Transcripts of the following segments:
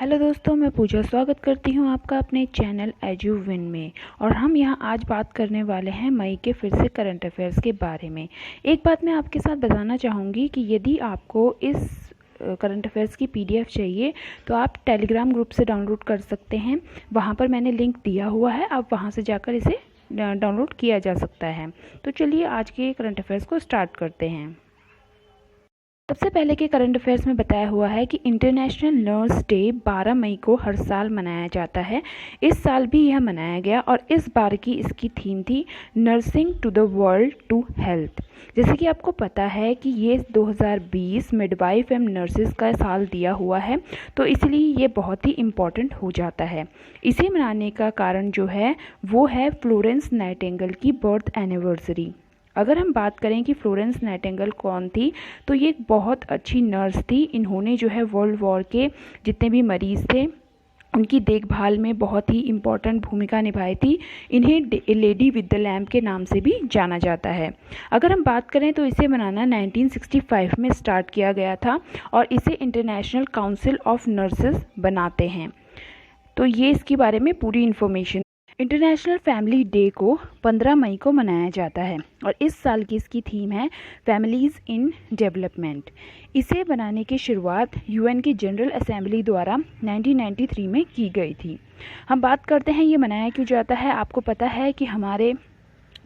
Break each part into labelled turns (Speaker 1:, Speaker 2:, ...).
Speaker 1: Hello दोस्तों, मैं पूजा स्वागत करती हूं आपका अपने चैनल एजुविन में। और हम यहां आज बात करने वाले हैं मई के फिर से करंट अफेयर्स के बारे में। एक बात मैं आपके साथ बताना चाहूँगी कि यदि आपको इस करंट अफेयर्स की पीडीएफ चाहिए तो आप टेलीग्राम ग्रुप से डाउनलोड कर सकते हैं। वहां पर मैंने लिंक दिया हुआ है, आप वहां से जाकर इसे डाउनलोड किया जा सकता है। तो चलिए आज के करंट अफेयर्स को स्टार्ट करते हैं। सबसे पहले के करंट अफेयर्स में बताया हुआ है कि इंटरनेशनल नर्स डे 12 मई को हर साल मनाया जाता है। इस साल भी यह मनाया गया और इस बार की इसकी थीम थी nursing to the world to health. जैसे कि आपको पता है कि ये 2020 मिडवाइफ एंड नर्सेस का साल दिया हुआ है, तो इसलिए ये बहुत ही इम्पॉर्टेंट हो जाता है। इसे मनाने का कारण जो है वो है फ्लोरेंस नाइटिंगेल की बर्थ एनिवर्सरी। अगर हम बात करें कि फ्लोरेंस नाइटिंगेल कौन थी, तो ये एक बहुत अच्छी नर्स थी। इन्होंने जो है वर्ल्ड वॉर के जितने भी मरीज़ थे उनकी देखभाल में बहुत ही इम्पॉर्टेंट भूमिका निभाई थी। इन्हें लेडी विद द लैम्प के नाम से भी जाना जाता है। अगर हम बात करें तो इसे मनाना 1965 में स्टार्ट किया गया था और इसे इंटरनेशनल काउंसिल ऑफ नर्सेस बनाते हैं। तो ये इसके बारे में पूरी इन्फॉर्मेशन। इंटरनेशनल फैमिली डे को 15 मई को मनाया जाता है और इस साल की इसकी थीम है फैमिलीज़ इन डेवलपमेंट। इसे बनाने की शुरुआत यूएन की जनरल असेंबली द्वारा 1993 में की गई थी। हम बात करते हैं ये मनाया क्यों जाता है। आपको पता है कि हमारे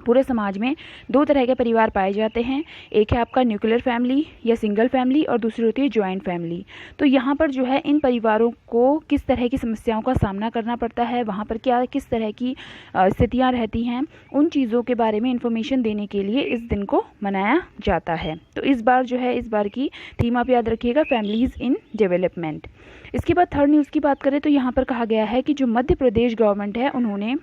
Speaker 1: पूरे समाज में दो तरह के परिवार पाए जाते हैं। एक है आपका न्यूक्लियर फैमिली या सिंगल फैमिली और दूसरी होती है जॉइंट फैमिली। तो यहाँ पर जो है इन परिवारों को किस तरह की समस्याओं का सामना करना पड़ता है, वहाँ पर क्या किस तरह की स्थितियाँ रहती हैं, उन चीज़ों के बारे में इंफॉर्मेशन देने के लिए इस दिन को मनाया जाता है। तो इस बार जो है इस बार की थीम आप याद रखिएगा, फैमिलीज़ इन डेवलपमेंट। इसके बाद थर्ड न्यूज़ की बात करें तो यहाँ पर कहा गया है कि जो मध्य प्रदेश गवर्नमेंट है उन्होंने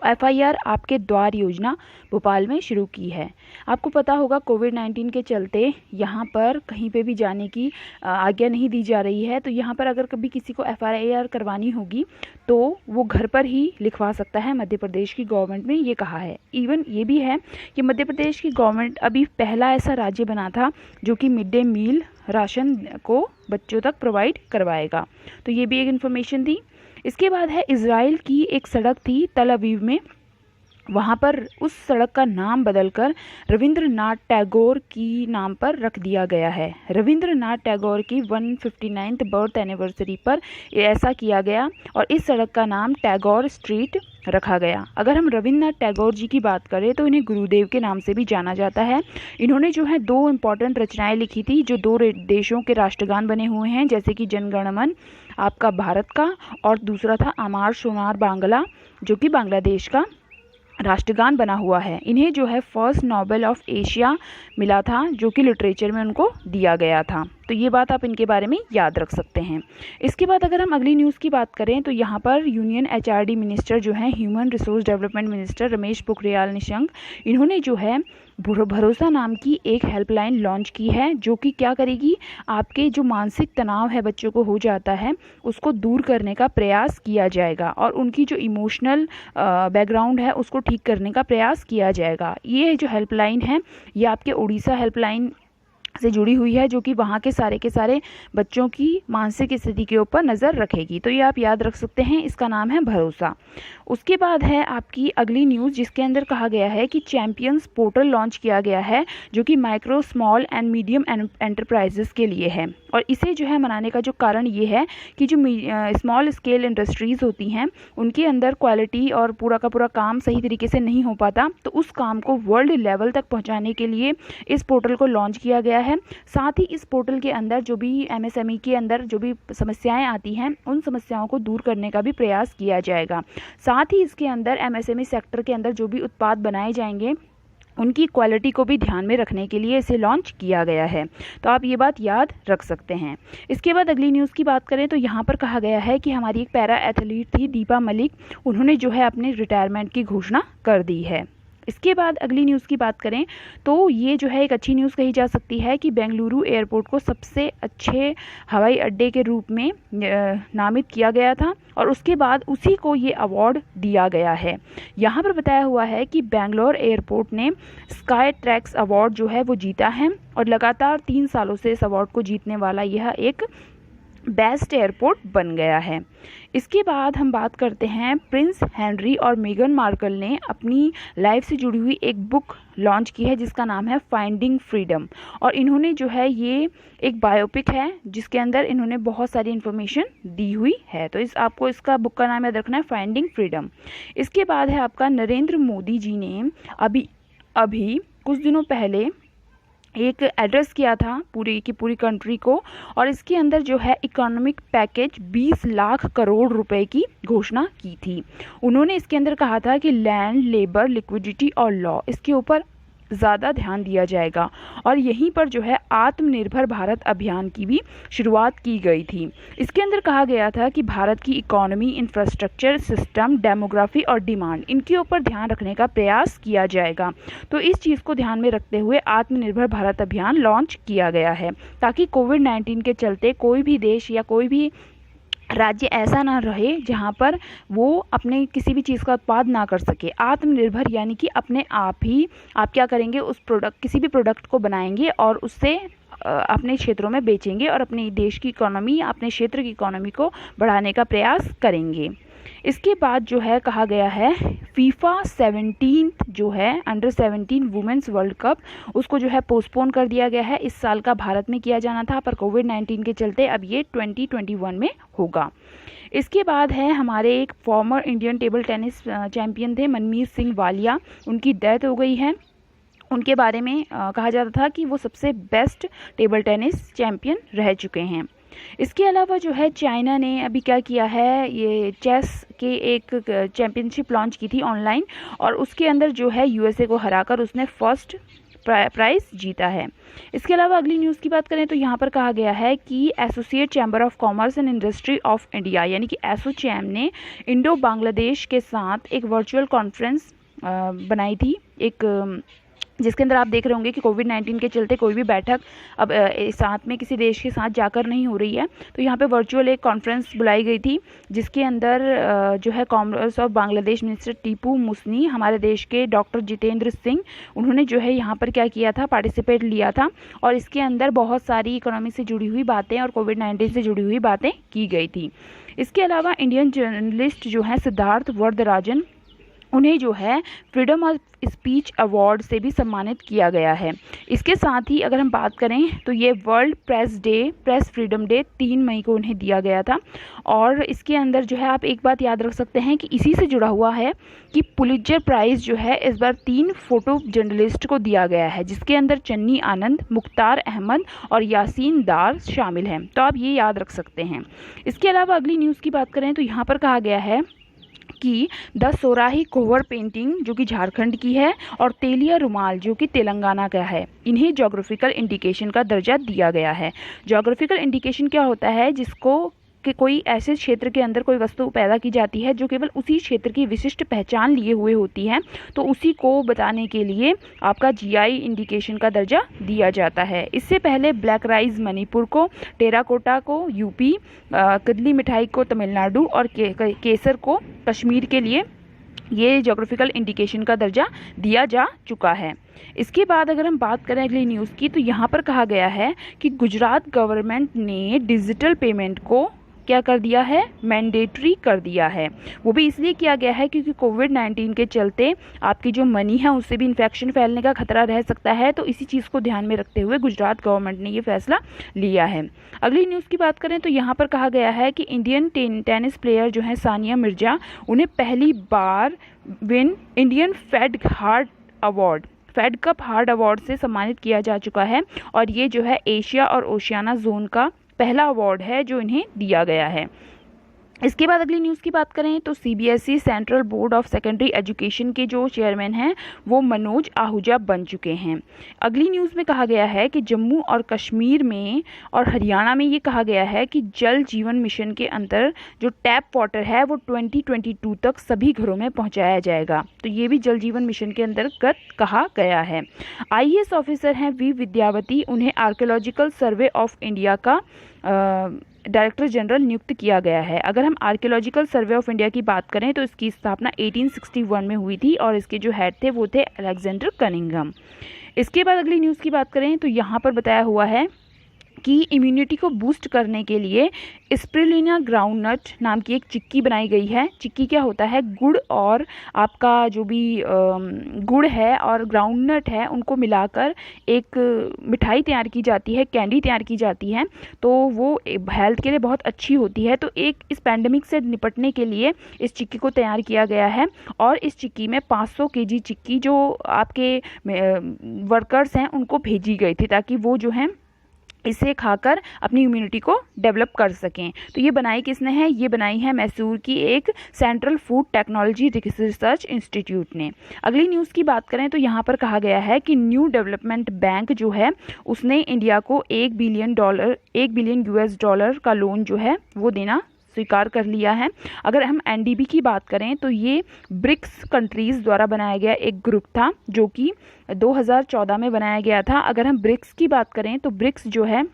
Speaker 1: FIR आपके द्वार योजना भोपाल में शुरू की है। आपको पता होगा कोविड-19 के चलते यहाँ पर कहीं पे भी जाने की आज्ञा नहीं दी जा रही है। तो यहाँ पर अगर कभी किसी को FIR करवानी होगी तो वो घर पर ही लिखवा सकता है। मध्य प्रदेश की गवर्नमेंट ने ये कहा है। इवन ये भी है कि मध्य प्रदेश की गवर्नमेंट अभी पहला ऐसा राज्य बना था जो कि मिड डे मील राशन को बच्चों तक प्रोवाइड करवाएगा। तो ये भी एक इन्फॉर्मेशन दी। इसके बाद है इज़राइल की एक सड़क थी तल अवीव में, वहाँ पर उस सड़क का नाम बदलकर रविंद्रनाथ टैगोर की नाम पर रख दिया गया है। रविंद्रनाथ टैगोर की 159th बर्थ एनिवर्सरी पर ऐसा किया गया और इस सड़क का नाम टैगोर स्ट्रीट रखा गया। अगर हम रविंद्रनाथ टैगोर जी की बात करें तो इन्हें गुरुदेव के नाम से भी जाना जाता है। इन्होंने जो है दो इम्पॉर्टेंट रचनाएं लिखी थी जो दो देशों के राष्ट्रगान बने हुए हैं, जैसे कि जनगणमन आपका भारत का और दूसरा था अमार सोनार बांग्ला जो कि बांग्लादेश का राष्ट्रगान बना हुआ है। इन्हें जो है फर्स्ट नोबेल ऑफ एशिया मिला था जो कि लिटरेचर में उनको दिया गया था। तो ये बात आप इनके बारे में याद रख सकते हैं। इसके बाद अगर हम अगली न्यूज़ की बात करें तो यहाँ पर यूनियन HRD मिनिस्टर जो हैं human resource development minister Ramesh Pokhriyal Nishank, इन्होंने जो है भरोसा नाम की एक हेल्पलाइन लॉन्च की है जो कि क्या करेगी, आपके जो मानसिक तनाव है बच्चों को हो जाता है उसको दूर करने का प्रयास किया जाएगा और उनकी जो इमोशनल बैकग्राउंड है उसको ठीक करने का प्रयास किया जाएगा। ये जो हेल्पलाइन है ये आपके उड़ीसा हेल्पलाइन से जुड़ी हुई है जो कि वहाँ के सारे बच्चों की मानसिक स्थिति के ऊपर नज़र रखेगी। तो ये आप याद रख सकते हैं, इसका नाम है भरोसा। उसके बाद है आपकी अगली न्यूज़ जिसके अंदर कहा गया है कि चैम्पियंस पोर्टल लॉन्च किया गया है जो कि micro small and medium enterprises के लिए है। और इसे जो है मनाने का जो कारण ये है कि जो स्मॉल स्केल इंडस्ट्रीज़ होती हैं उनके अंदर क्वालिटी और पूरा का पूरा काम सही तरीके से नहीं हो पाता, तो उस काम को वर्ल्ड लेवल तक पहुँचाने के लिए इस पोर्टल को लॉन्च किया गया है। साथ ही इस पोर्टल के अंदर जो भी MSME के अंदर जो भी समस्याएं आती हैं उन समस्याओं को दूर करने का भी प्रयास किया जाएगा। साथ ही इसके अंदर MSME सेक्टर के अंदर जो भी उत्पाद बनाए जाएंगे उनकी क्वालिटी को भी ध्यान में रखने के लिए इसे लॉन्च किया गया है। तो आप ये बात याद रख सकते हैं। इसके बाद अगली न्यूज़ की बात करें तो यहाँ पर कहा गया है कि हमारी एक पैरा एथलीट थी दीपा मलिक, उन्होंने जो है अपने रिटायरमेंट की घोषणा कर दी है। इसके बाद अगली न्यूज़ की बात करें तो ये जो है एक अच्छी न्यूज़ कही जा सकती है कि बेंगलुरु एयरपोर्ट को सबसे अच्छे हवाई अड्डे के रूप में नामित किया गया था और उसके बाद उसी को ये अवार्ड दिया गया है। यहाँ पर बताया हुआ है कि बेंगलोर एयरपोर्ट ने स्काई ट्रैक्स अवार्ड जो है वो जीता है और लगातार 3 सालों से इस अवार्ड को जीतने वाला यह एक बेस्ट एयरपोर्ट बन गया है। इसके बाद हम बात करते हैं, प्रिंस हेनरी और मेगन मार्कल ने अपनी लाइफ से जुड़ी हुई एक बुक लॉन्च की है जिसका नाम है फाइंडिंग फ्रीडम। और इन्होंने जो है ये एक बायोपिक है जिसके अंदर इन्होंने बहुत सारी इन्फॉर्मेशन दी हुई है। तो आपको इसका बुक का नाम याद रखना है, फाइंडिंग फ्रीडम। इसके बाद है आपका, नरेंद्र मोदी जी ने अभी कुछ दिनों पहले एक एड्रेस किया था पूरी की पूरी कंट्री को, और इसके अंदर जो है इकोनॉमिक पैकेज 20 लाख करोड़ रुपए की घोषणा की थी। उन्होंने इसके अंदर कहा था कि लैंड, लेबर, लिक्विडिटी और लॉ, इसके ऊपर ज़्यादा ध्यान दिया जाएगा। और यहीं पर जो है आत्मनिर्भर भारत अभियान की भी शुरुआत की गई थी। इसके अंदर कहा गया था कि भारत की इकोनॉमी, इंफ्रास्ट्रक्चर, सिस्टम, डेमोग्राफी और डिमांड, इनके ऊपर ध्यान रखने का प्रयास किया जाएगा। तो इस चीज़ को ध्यान में रखते हुए आत्मनिर्भर भारत अभियान लॉन्च किया गया है, ताकि कोविड-19 के चलते कोई भी देश या कोई भी राज्य ऐसा ना रहे जहाँ पर वो अपने किसी भी चीज़ का उत्पाद ना कर सके। आत्मनिर्भर यानी कि अपने आप ही आप क्या करेंगे, उस किसी भी प्रोडक्ट को बनाएंगे और उससे अपने क्षेत्रों में बेचेंगे और अपने देश की इकोनॉमी, अपने क्षेत्र की इकोनॉमी को बढ़ाने का प्रयास करेंगे। इसके बाद जो है कहा गया है, फीफा 17 जो है अंडर 17 वुमेन्स वर्ल्ड कप, उसको जो है पोस्टपोन कर दिया गया है। इस साल का भारत में किया जाना था, पर कोविड-19 के चलते अब ये 2021 में होगा। इसके बाद है हमारे एक former Indian table tennis champion थे, मनमीत सिंह वालिया, उनकी डेथ हो गई है। उनके बारे में कहा जाता था कि वो सबसे बेस्ट टेबल टेनिस चैंपियन रह चुके हैं। इसके अलावा जो है चाइना ने अभी क्या किया है, ये चेस के एक चैंपियनशिप लॉन्च की थी ऑनलाइन, और उसके अंदर जो है यूएसए को हराकर उसने फर्स्ट प्राइज जीता है। इसके अलावा अगली न्यूज़ की बात करें तो यहाँ पर कहा गया है कि associate chamber of commerce and industry of India यानी कि एसोचैम ने इंडो बांग्लादेश के साथ एक वर्चुअल कॉन्फ्रेंस बनाई थी, एक जिसके अंदर आप देख रहे होंगे कि कोविड-19 के चलते कोई भी बैठक अब साथ में किसी देश के साथ जाकर नहीं हो रही है। तो यहाँ पे वर्चुअल एक कॉन्फ्रेंस बुलाई गई थी जिसके अंदर जो है commerce of Bangladesh minister Tipu Munshi, हमारे देश के डॉक्टर जितेंद्र सिंह, उन्होंने जो है यहाँ पर क्या किया था, पार्टिसिपेट लिया था। और इसके अंदर बहुत सारी इकोनॉमी से जुड़ी हुई बातें और कोविड-19 से जुड़ी हुई बातें की गई थी। इसके अलावा इंडियन जर्नलिस्ट जो हैं सिद्धार्थ वरदराजन, उन्हें जो है फ्रीडम ऑफ स्पीच अवार्ड से भी सम्मानित किया गया है। इसके साथ ही अगर हम बात करें तो ये वर्ल्ड प्रेस फ्रीडम डे 3 मई को उन्हें दिया गया था। और इसके अंदर जो है आप एक बात याद रख सकते हैं कि इसी से जुड़ा हुआ है कि पुलित्जर प्राइज़ जो है इस बार 3 फोटो जर्नलिस्ट को दिया गया है, जिसके अंदर चन्नी आनंद, मुख्तार अहमद और यासीन दार शामिल हैं। तो आप ये याद रख सकते हैं। इसके अलावा अगली न्यूज़ की बात करें तो यहाँ पर कहा गया है कि द सोराही कोवर पेंटिंग जो कि झारखंड की है और तेलिया रुमाल जो कि तेलंगाना का है, इन्हें ज्योग्राफिकल इंडिकेशन का दर्जा दिया गया है। ज्योग्राफिकल इंडिकेशन क्या होता है, जिसको कि कोई ऐसे क्षेत्र के अंदर कोई वस्तु पैदा की जाती है जो केवल उसी क्षेत्र की विशिष्ट पहचान लिए हुए होती है, तो उसी को बताने के लिए आपका जीआई इंडिकेशन का दर्जा दिया जाता है। इससे पहले ब्लैक राइस मणिपुर को, टेराकोटा को यूपी, कदली मिठाई को तमिलनाडु और केसर को कश्मीर के लिए ये ज्योग्राफिकल इंडिकेशन का दर्जा दिया जा चुका है। इसके बाद अगर हम बात करें अगली न्यूज़ की तो यहाँ पर कहा गया है कि गुजरात गवर्नमेंट ने डिजिटल पेमेंट को क्या कर दिया है, मैंडेटरी कर दिया है। वो भी इसलिए किया गया है क्योंकि कोविड-19 के चलते आपकी जो मनी है उससे भी इन्फेक्शन फैलने का खतरा रह सकता है। तो इसी चीज़ को ध्यान में रखते हुए गुजरात गवर्नमेंट ने ये फैसला लिया है। अगली न्यूज़ की बात करें तो यहाँ पर कहा गया है कि इंडियन टेनिस प्लेयर जो है सानिया मिर्जा, उन्हें पहली बार Indian Fed Cup Heart Award से सम्मानित किया जा चुका है। और ये जो है एशिया और ओशियाना जोन का पहला अवार्ड है जो इन्हें दिया गया है। इसके बाद अगली न्यूज़ की बात करें तो CBSE central board of secondary education के जो चेयरमैन हैं वो मनोज आहूजा बन चुके हैं। अगली न्यूज़ में कहा गया है कि जम्मू और कश्मीर में और हरियाणा में ये कहा गया है कि जल जीवन मिशन के अंदर जो टैप वाटर है वो 2022 तक सभी घरों में पहुंचाया जाएगा। तो ये भी जल जीवन मिशन के अंतर्गत कहा गया है। आईएएस ऑफिसर हैं वी विद्यावती, उन्हें आर्कियोलॉजिकल सर्वे ऑफ इंडिया का डायरेक्टर जनरल नियुक्त किया गया है। अगर हम आर्कियोलॉजिकल सर्वे ऑफ इंडिया की बात करें तो इसकी स्थापना 1861 में हुई थी और इसके जो हेड थे वो थे अलेक्जेंडर कनिंघम। इसके बाद अगली न्यूज़ की बात करें तो यहाँ पर बताया हुआ है की इम्यूनिटी को बूस्ट करने के लिए स्पिरुलिना ग्राउंडनट नाम की एक चिक्की बनाई गई है। चिक्की क्या होता है, गुड़ और आपका जो भी गुड़ है और ग्राउंडनट है उनको मिलाकर एक मिठाई तैयार की जाती है, कैंडी तैयार की जाती है, तो वो हेल्थ के लिए बहुत अच्छी होती है। तो एक इस पैंडेमिक से निपटने के लिए इस चिक्की को तैयार किया गया है और इस चिक्की में 500 केजी चिक्की जो आपके वर्कर्स हैं उनको भेजी गई थी ताकि वो जो है इसे खाकर अपनी इम्यूनिटी को डेवलप कर सकें। तो ये बनाई किसने है, ये बनाई है मैसूर की एक central food technology research institute ने। अगली न्यूज़ की बात करें तो यहाँ पर कहा गया है कि न्यू डेवलपमेंट बैंक जो है उसने इंडिया को $1 बिलियन US डॉलर का लोन जो है वो देना स्वीकार कर लिया है। अगर हम एनडीबी की बात करें तो ये ब्रिक्स कंट्रीज़ द्वारा बनाया गया एक ग्रुप था जो कि 2014 में बनाया गया था। अगर हम ब्रिक्स की बात करें तो ब्रिक्स जो है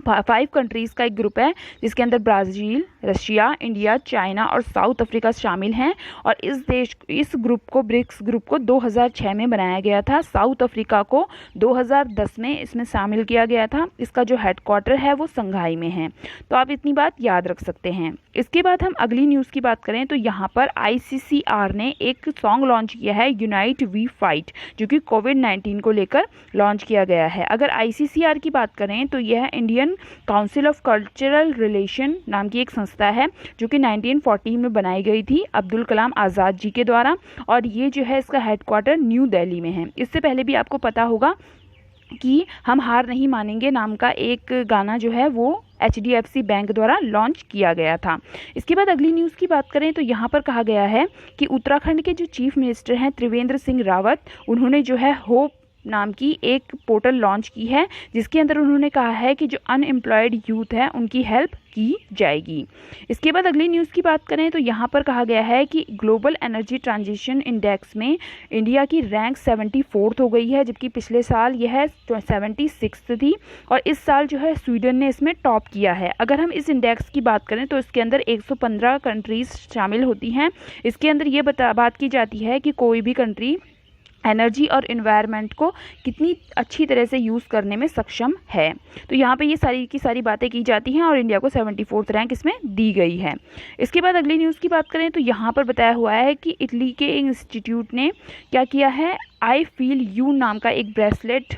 Speaker 1: 5 कंट्रीज़ का एक ग्रुप है जिसके अंदर ब्राज़ील, रशिया, इंडिया, चाइना और साउथ अफ्रीका शामिल हैं। और इस ब्रिक्स ग्रुप को 2006 में बनाया गया था। साउथ अफ्रीका को 2010 में इसमें शामिल किया गया था। इसका जो हेडक्वार्टर है वो संघाई में है। तो आप इतनी बात याद रख सकते हैं। इसके बाद हम अगली न्यूज़ की बात करें तो यहाँ पर ICCR ने एक सॉन्ग लॉन्च किया है, यूनाइट वी फाइट, जो कि कोविड-19 को लेकर लॉन्च किया गया है। अगर ICCR की बात करें तो यह Indian council of cultural relation नाम की एक संस्था है जो कि 1940 में बनाई गई थी अब्दुल कलाम आज़ाद जी के द्वारा, और ये जो है इसका हेडक्वार्टर न्यू दिल्ली में है। इससे पहले भी आपको पता होगा कि हम हार नहीं मानेंगे नाम का एक गाना जो है वो HDFC बैंक द्वारा लॉन्च किया गया था। इसके बाद अगली न्यूज़ की बात करें तो यहाँ पर कहा गया है कि उत्तराखंड के जो चीफ मिनिस्टर हैं त्रिवेंद्र सिंह रावत, उन्होंने जो है होप नाम की एक पोर्टल लॉन्च की है जिसके अंदर उन्होंने कहा है कि जो अनएम्प्लॉयड यूथ है उनकी हेल्प की जाएगी। इसके बाद अगली न्यूज़ की बात करें तो यहाँ पर कहा गया है कि ग्लोबल एनर्जी ट्रांजिशन इंडेक्स में इंडिया की रैंक 74th हो गई है, जबकि पिछले साल यह 76th थी और इस साल जो है स्वीडन ने इसमें टॉप किया है। अगर हम इस इंडेक्स की बात करें तो इसके अंदर 115 कंट्रीज़ शामिल होती हैं। इसके अंदर ये बात की जाती है कि कोई भी कंट्री एनर्जी और इन्वायरमेंट को कितनी अच्छी तरह से यूज़ करने में सक्षम है। तो यहाँ पे ये सारी की सारी बातें की जाती हैं और इंडिया को 74th रैंक इसमें दी गई है। इसके बाद अगली न्यूज़ की बात करें तो यहाँ पर बताया हुआ है कि इटली के इंस्टीट्यूट ने क्या किया है, आई फील यू नाम का एक ब्रेसलेट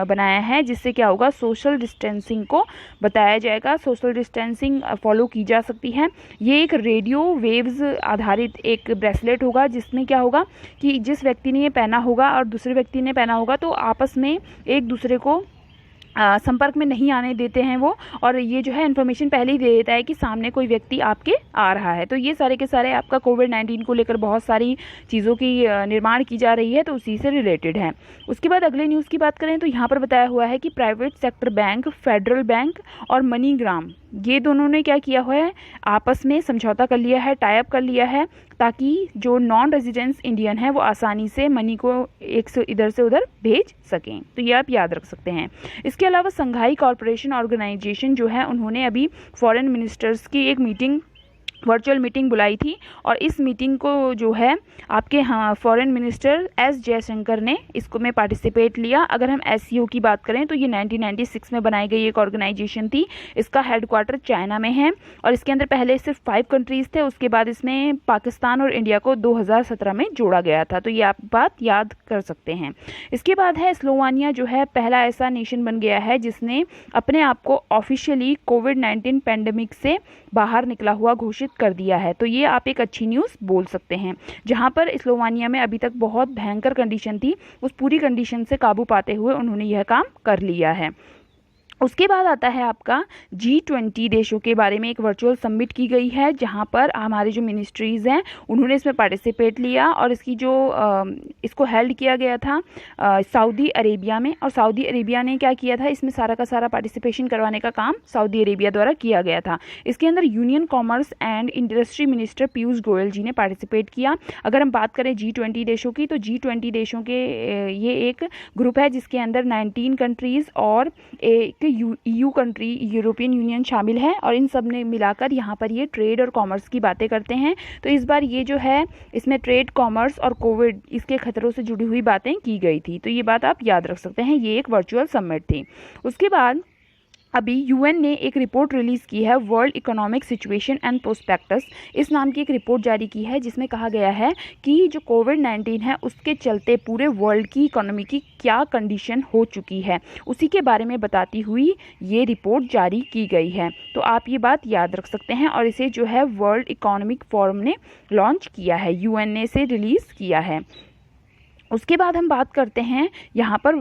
Speaker 1: बनाया है जिससे क्या होगा, सोशल डिस्टेंसिंग को बताया जाएगा, सोशल डिस्टेंसिंग फॉलो की जा सकती है। ये एक रेडियो वेव्स आधारित एक ब्रेसलेट होगा जिसमें क्या होगा कि जिस व्यक्ति ने ये पहना होगा और दूसरे व्यक्ति ने पहना होगा तो आपस में एक दूसरे को संपर्क में नहीं आने देते हैं वो, और ये जो है इन्फॉर्मेशन पहले ही दे देता है कि सामने कोई व्यक्ति आपके आ रहा है। तो ये सारे के सारे आपका कोविड-19 को लेकर बहुत सारी चीज़ों की निर्माण की जा रही है, तो उसी से रिलेटेड है। उसके बाद अगले न्यूज़ की बात करें तो यहाँ पर बताया हुआ है कि private sector bank, federal bank और मनीग्राम, ये दोनों ने क्या किया हुआ है, आपस में समझौता कर लिया है, टाई अप कर लिया है, ताकि जो नॉन रेजिडेंट्स इंडियन है वो आसानी से मनी को एक से इधर से उधर भेज सकें। तो ये आप याद रख सकते हैं। इसके अलावा संघाई कॉरपोरेशन ऑर्गेनाइजेशन जो है उन्होंने अभी फॉरेन मिनिस्टर्स की एक मीटिंग, वर्चुअल मीटिंग बुलाई थी और इस मीटिंग को जो है आपके फॉरेन मिनिस्टर एस जयशंकर ने इसको में पार्टिसिपेट लिया। अगर हम SCO की बात करें तो ये 1996 में बनाई गई एक ऑर्गेनाइजेशन थी। इसका हेडक्वार्टर चाइना में है और इसके अंदर पहले सिर्फ 5 कंट्रीज़ थे, उसके बाद इसमें पाकिस्तान और इंडिया को 2017 में जोड़ा गया था। तो ये आप बात याद कर सकते हैं। इसके बाद है स्लोवानिया जो है पहला ऐसा नेशन बन गया है जिसने अपने आप को ऑफिशियली कोविड-19 पैंडेमिक से बाहर निकला हुआ घोषित कर दिया है। तो ये आप एक अच्छी न्यूज़ बोल सकते हैं। जहां पर स्लोवानिया में अभी तक बहुत भयंकर कंडीशन थी, उस पूरी कंडीशन से काबू पाते हुए उन्होंने यह काम कर लिया है। उसके बाद आता है आपका G20 देशों के बारे में एक वर्चुअल समिट की गई है जहां पर हमारे जो मिनिस्ट्रीज़ हैं उन्होंने इसमें पार्टिसिपेट लिया और इसकी जो इसको हेल्ड किया गया था सऊदी अरेबिया में, और सऊदी अरेबिया ने क्या किया था, इसमें सारा का सारा पार्टिसिपेशन करवाने का काम सऊदी अरेबिया द्वारा किया गया था। इसके अंदर union commerce and industry minister Piyush Goyal ji ने पार्टिसिपेट किया। अगर हम बात करें G20 देशों की तो G20 देशों के ये एक ग्रुप है जिसके अंदर 19 कंट्रीज़ और एक EU कंट्री, यूरोपियन यूनियन शामिल है और इन सब ने मिलाकर यहाँ पर ये ट्रेड और कॉमर्स की बातें करते हैं। तो इस बार ये जो है इसमें ट्रेड, कॉमर्स और कोविड इसके खतरों से जुड़ी हुई बातें की गई थी। तो ये बात आप याद रख सकते हैं। ये एक वर्चुअल समिट थी। उसके बाद अभी यूएन ने एक रिपोर्ट रिलीज़ की है, world economic situation and prospectus इस नाम की एक रिपोर्ट जारी की है, जिसमें कहा गया है कि जो कोविड-19 है उसके चलते पूरे वर्ल्ड की इकोनॉमी की क्या कंडीशन हो चुकी है, उसी के बारे में बताती हुई ये रिपोर्ट जारी की गई है। तो आप ये बात याद रख सकते हैं, और इसे जो है वर्ल्ड इकोनॉमिक फोरम ने लॉन्च किया है, यूएन ने इसे रिलीज़ किया है। उसके बाद हम बात करते हैं यहाँ पर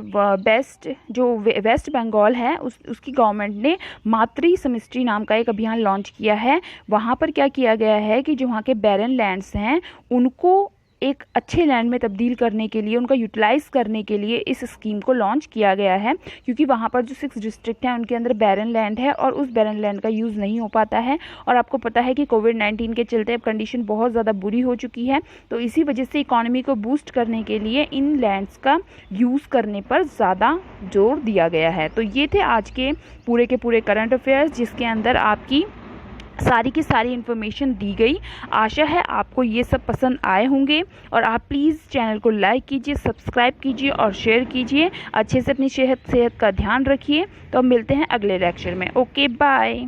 Speaker 1: वेस्ट बंगाल है उसकी गवर्नमेंट ने मातृ सेमेस्ट्री नाम का एक अभियान लॉन्च किया है। वहाँ पर क्या किया गया है कि जो वहाँ के बैरन लैंड्स हैं उनको एक अच्छे लैंड में तब्दील करने के लिए, उनका यूटिलाइज़ करने के लिए इस स्कीम को लॉन्च किया गया है, क्योंकि वहाँ पर जो 6 डिस्ट्रिक्ट हैं उनके अंदर बैरन लैंड है और उस बैरन लैंड का यूज़ नहीं हो पाता है। और आपको पता है कि कोविड-19 के चलते अब कंडीशन बहुत ज़्यादा बुरी हो चुकी है, तो इसी वजह से इकॉनमी को बूस्ट करने के लिए इन लैंड्स का यूज़ करने पर ज़्यादा जोर दिया गया है। तो ये थे आज के पूरे करंट अफेयर्स, जिसके अंदर आपकी सारी की सारी इन्फॉर्मेशन दी गई। आशा है आपको ये सब पसंद आए होंगे, और आप प्लीज़ चैनल को लाइक कीजिए, सब्सक्राइब कीजिए और शेयर कीजिए। अच्छे से अपनी सेहत का ध्यान रखिए। तो अब मिलते हैं अगले लेक्चर में। Okay, bye.